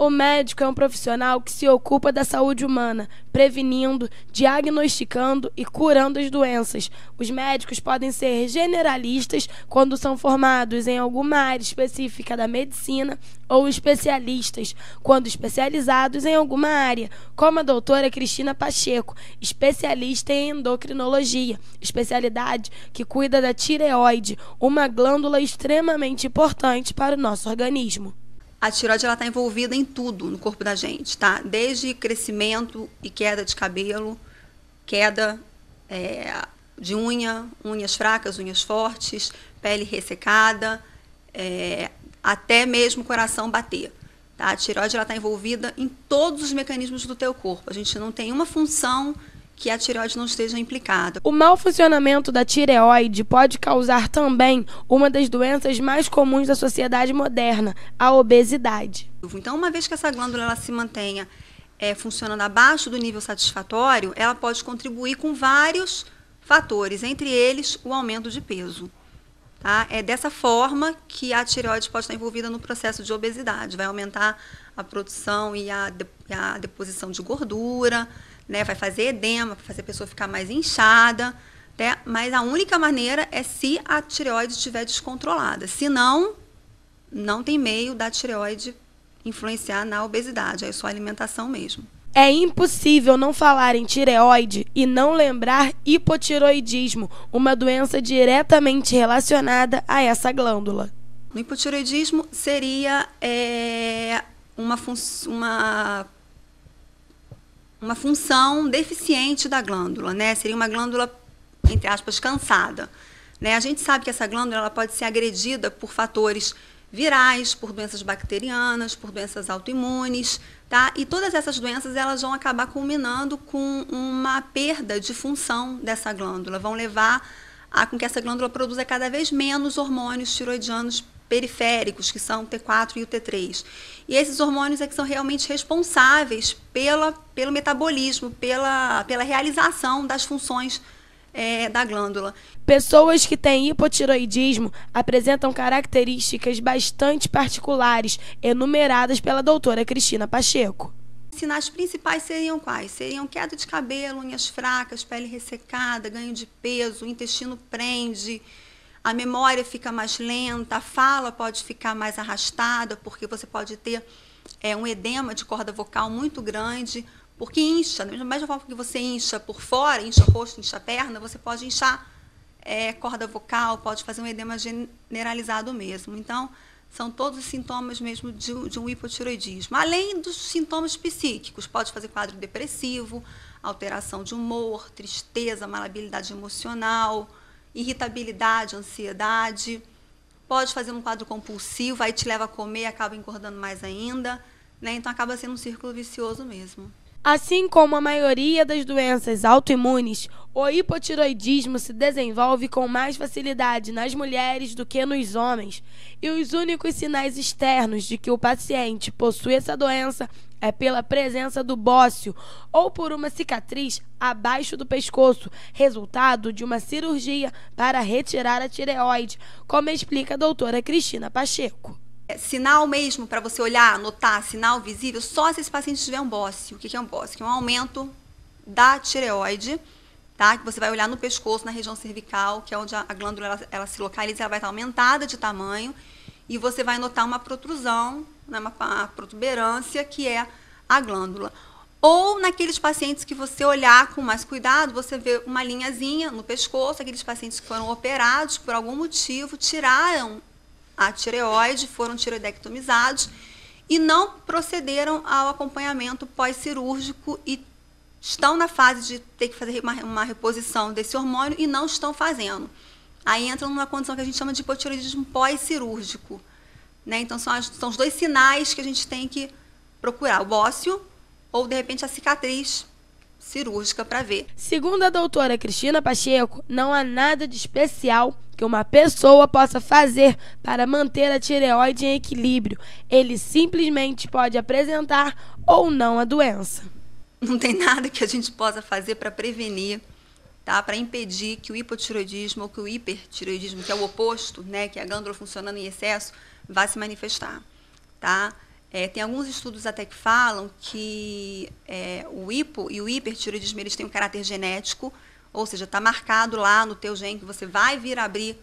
O médico é um profissional que se ocupa da saúde humana, prevenindo, diagnosticando e curando as doenças. Os médicos podem ser generalistas quando são formados em alguma área específica da medicina ou especialistas quando especializados em alguma área, como a doutora Cristina Pacheco, especialista em endocrinologia, especialidade que cuida da tireoide, uma glândula extremamente importante para o nosso organismo. A tireoide está envolvida em tudo no corpo da gente, tá? Desde crescimento e queda de cabelo, queda de unhas fracas, unhas fortes, pele ressecada, até mesmo coração bater. Tá? A tireoide está envolvida em todos os mecanismos do teu corpo. A gente não tem uma função que a tireoide não esteja implicada. O mau funcionamento da tireoide pode causar também uma das doenças mais comuns da sociedade moderna, a obesidade. Então, uma vez que essa glândula ela se mantenha funcionando abaixo do nível satisfatório, ela pode contribuir com vários fatores, entre eles o aumento de peso. Tá? É dessa forma que a tireoide pode estar envolvida no processo de obesidade. Vai aumentar a produção e a deposição de gordura, né? Vai fazer edema, vai fazer a pessoa ficar mais inchada, né? Mas a única maneira é se a tireoide estiver descontrolada. Se não, não tem meio da tireoide influenciar na obesidade, é só alimentação mesmo. É impossível não falar em tireoide e não lembrar hipotireoidismo, uma doença diretamente relacionada a essa glândula. O hipotireoidismo seria uma função deficiente da glândula, né? Seria uma glândula, entre aspas, cansada. Né? A gente sabe que essa glândula ela pode ser agredida por fatores virais, por doenças bacterianas, por doenças autoimunes, tá? E todas essas doenças elas vão acabar culminando com uma perda de função dessa glândula, vão levar a com que essa glândula produza cada vez menos hormônios tiroidianos periféricos, que são o T4 e o T3. E esses hormônios é que são realmente responsáveis pelo metabolismo, pela realização das funções da glândula. Pessoas que têm hipotireoidismo apresentam características bastante particulares, enumeradas pela doutora Cristina Pacheco. Os sinais principais seriam quais? Seriam queda de cabelo, unhas fracas, pele ressecada, ganho de peso, o intestino prende, a memória fica mais lenta, a fala pode ficar mais arrastada, porque você pode ter um edema de corda vocal muito grande, porque incha, da mesma forma que você incha por fora, incha o rosto, incha a perna, você pode inchar corda vocal, pode fazer um edema generalizado mesmo. Então, são todos os sintomas mesmo de um hipotireoidismo. Além dos sintomas psíquicos, pode fazer quadro depressivo, alteração de humor, tristeza, malabilidade emocional, irritabilidade, ansiedade. Pode fazer um quadro compulsivo, aí te leva a comer e acaba engordando mais ainda. Né? Então, acaba sendo um círculo vicioso mesmo. Assim como a maioria das doenças autoimunes, o hipotireoidismo se desenvolve com mais facilidade nas mulheres do que nos homens. E os únicos sinais externos de que o paciente possui essa doença é pela presença do bócio ou por uma cicatriz abaixo do pescoço, resultado de uma cirurgia para retirar a tireoide, como explica a doutora Cristina Pacheco. Sinal mesmo para você olhar, anotar, sinal visível, só se esse paciente tiver um bócio. O que é um bócio? Que é um aumento da tireoide, tá? Que você vai olhar no pescoço, na região cervical, que é onde a glândula ela se localiza, ela vai estar aumentada de tamanho, e você vai notar uma protrusão, né, uma protuberância, que é a glândula. Ou naqueles pacientes que você olhar com mais cuidado, você vê uma linhazinha no pescoço, aqueles pacientes que foram operados, por algum motivo, tiraram a tireoide, foram tireoidectomizados e não procederam ao acompanhamento pós-cirúrgico e estão na fase de ter que fazer uma reposição desse hormônio e não estão fazendo. Aí entram numa condição que a gente chama de hipotireoidismo pós-cirúrgico. Né? Então, são os dois sinais que a gente tem que procurar, o bócio ou, de repente, a cicatriz cirúrgica para ver. Segundo a doutora Cristina Pacheco, não há nada de especial que uma pessoa possa fazer para manter a tireoide em equilíbrio. Ele simplesmente pode apresentar ou não a doença. Não tem nada que a gente possa fazer para prevenir, tá? Para impedir que o hipotireoidismo ou que o hipertireoidismo, que é o oposto, né, que é a glândula funcionando em excesso, vá se manifestar. Tá? Tem alguns estudos até que falam que o hipo e o hipertireoidismo eles têm um caráter genético, ou seja, está marcado lá no teu gene que você vai vir abrir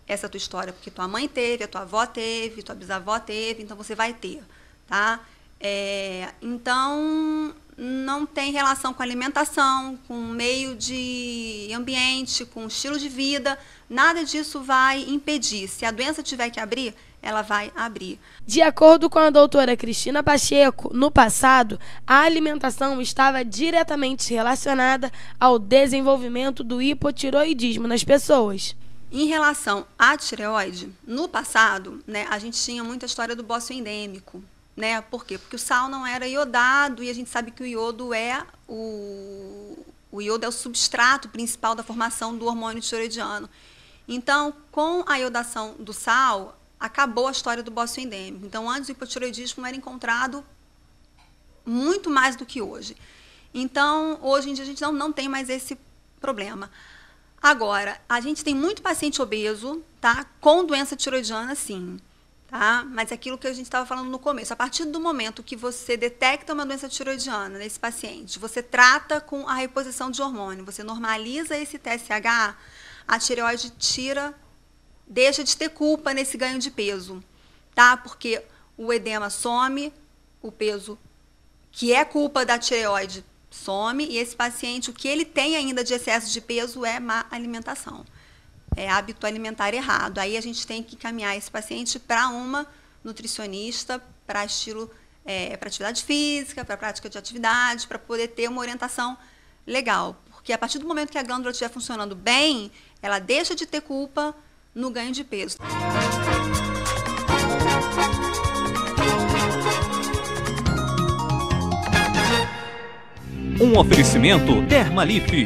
essa tua história, porque tua mãe teve, a tua avó teve, tua bisavó teve, então você vai ter, tá? Então, não tem relação com alimentação, com meio de ambiente, com estilo de vida, nada disso vai impedir. Se a doença tiver que abrir, ela vai abrir. De acordo com a doutora Cristina Pacheco, no passado, a alimentação estava diretamente relacionada ao desenvolvimento do hipotireoidismo nas pessoas. Em relação à tireoide, no passado, né, a gente tinha muita história do bócio endêmico. Né? Por quê? Porque o sal não era iodado e a gente sabe que o iodo é o substrato principal da formação do hormônio tireoidiano. Então, com a iodação do sal, acabou a história do bócio endêmico. Então, antes o hipotireoidismo era encontrado muito mais do que hoje. Então, hoje em dia a gente não tem mais esse problema. Agora, a gente tem muito paciente obeso, tá? Com doença tireoidiana, sim. Tá? Mas é aquilo que a gente estava falando no começo, a partir do momento que você detecta uma doença tireoidiana nesse paciente, você trata com a reposição de hormônio, você normaliza esse TSH, a tireoide deixa de ter culpa nesse ganho de peso, tá? Porque o edema some, o peso que é culpa da tireoide some, e esse paciente, o que ele tem ainda de excesso de peso é má alimentação. Hábito alimentar errado. Aí a gente tem que encaminhar esse paciente para uma nutricionista, para atividade física, para prática de atividade, para poder ter uma orientação legal. Porque a partir do momento que a glândula estiver funcionando bem, ela deixa de ter culpa no ganho de peso. Um oferecimento Dermalife.